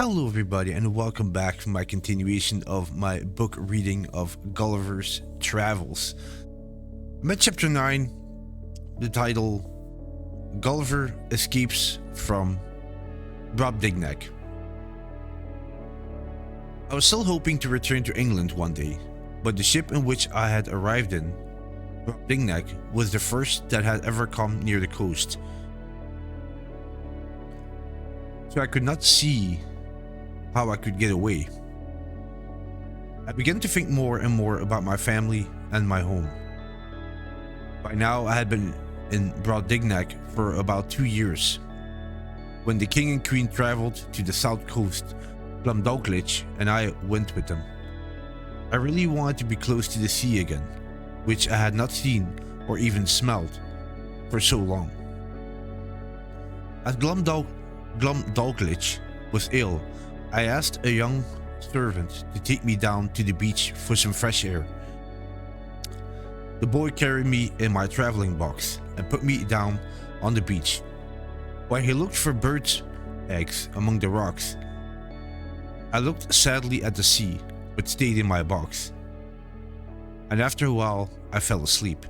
Hello everybody and welcome back to my continuation of my book reading of Gulliver's Travels. I'm at chapter 9, the title Gulliver Escapes from BROBDINGNAG. I was still hoping to return to England one day, but the ship in which I had arrived in, BROBDINGNAG, was the first that had ever come near the coast. So I could not see how I could get away. I began to think more and more about my family and my home. By now I had been in BROBDINGNAG for about 2 years, when the king and queen traveled to the south coast, Glumdalclitch, and I went with them. I really wanted to be close to the sea again, which I had not seen or even smelled for so long. As Glumdalclitch was ill, I asked a young servant to take me down to the beach for some fresh air. The boy carried me in my traveling box and put me down on the beach, while he looked for birds' eggs among the rocks. I looked sadly at the sea, but stayed in my box, and after a while I fell asleep.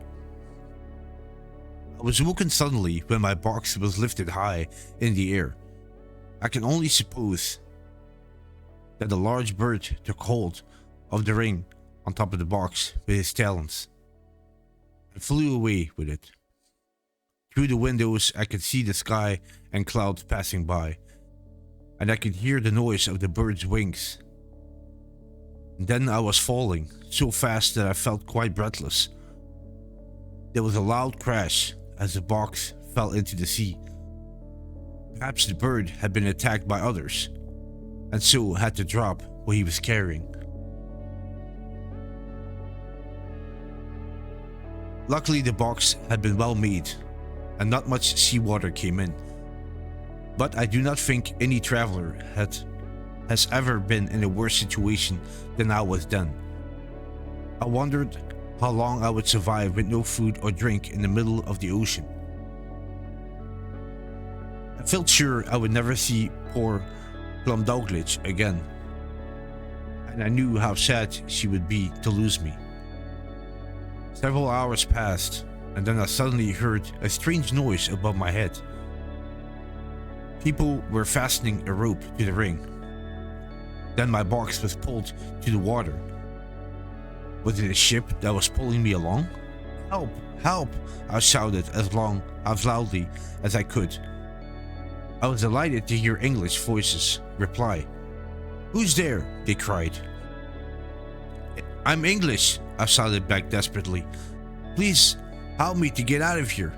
I was woken suddenly when my box was lifted high in the air. I can only suppose that a large bird took hold of the ring on top of the box with his talons and flew away with it. Through the windows I could see the sky and clouds passing by, and I could hear the noise of the bird's wings. And then I was falling so fast that I felt quite breathless. There was a loud crash as the box fell into the sea. Perhaps the bird had been attacked by others, and so had to drop what he was carrying. Luckily the box had been well made, and not much seawater came in. But I do not think any traveler has ever been in a worse situation than I was then. I wondered how long I would survive with no food or drink in the middle of the ocean. I felt sure I would never see poor Glumdalclitch again, and I knew how sad she would be to lose me. Several hours passed, and then I suddenly heard a strange noise above my head. People were fastening a rope to the ring. Then my box was pulled to the water. Was it a ship that was pulling me along? Help! Help! I shouted as loudly as I could. I was delighted to hear English voices reply. "Who's there?" they cried. "I'm English," I shouted back desperately. "Please help me to get out of here.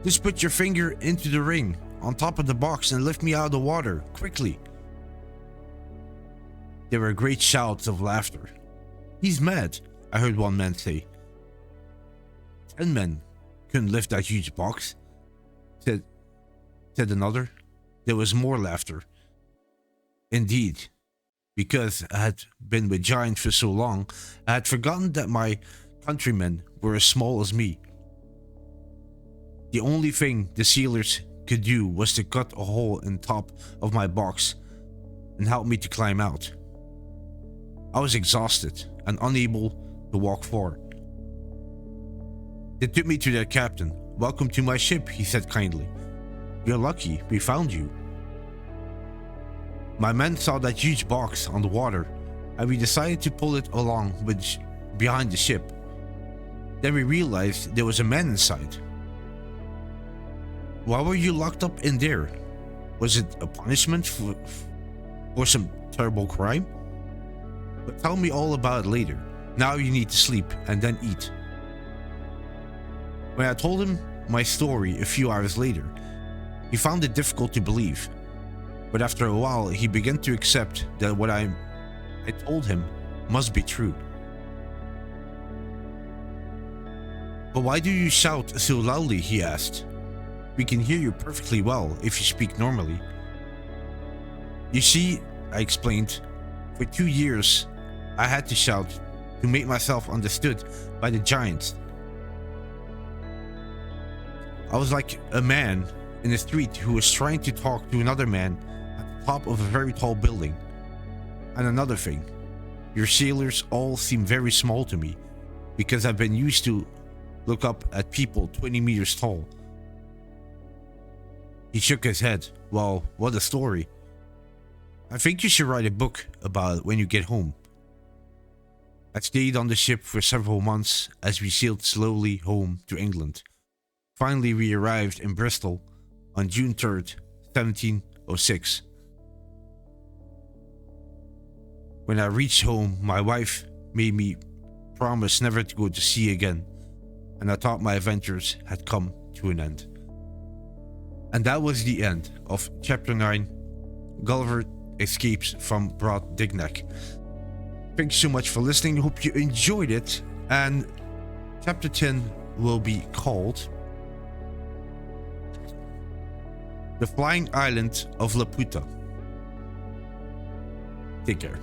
Just put your finger into the ring on top of the box and lift me out of the water, quickly." There were great shouts of laughter. "He's mad," I heard one man say. 10 men couldn't lift that huge box, said another. There was more laughter. Indeed, because I had been with giants for so long, I had forgotten that my countrymen were as small as me. The only thing the sailors could do was to cut a hole in top of my box and help me to climb out. I was exhausted and unable to walk far. They took me to their captain. "Welcome to my ship," he said kindly. "You're lucky we found you." My men saw that huge box on the water, and we decided to pull it along behind the ship. Then we realized there was a man inside. "Why were you locked up in there? Was it a punishment for some terrible crime? But tell me all about it later. Now you need to sleep and then eat." When I told him my story a few hours later, he found it difficult to believe, but after a while he began to accept that what I told him must be true. "But why do you shout so loudly?" he asked. "We can hear you perfectly well if you speak normally." "You see," I explained, "for 2 years I had to shout to make myself understood by the giants. I was like a man in the street who was trying to talk to another man at the top of a very tall building. And another thing, your sailors all seem very small to me, because I've been used to look up at people 20 meters tall. He shook his head. Well, what a story. I think you should write a book about it when you get home. I stayed on the ship for several months as we sailed slowly home to England. Finally, we arrived in Bristol on June 3rd, 1706. When I reached home, my wife made me promise never to go to sea again, and I thought my adventures had come to an end. And that was the end of Chapter 9, Gulliver Escapes from Brobdingnag. Thanks so much for listening. Hope you enjoyed it. And Chapter 10 will be called The Flying Island of Laputa. Take care.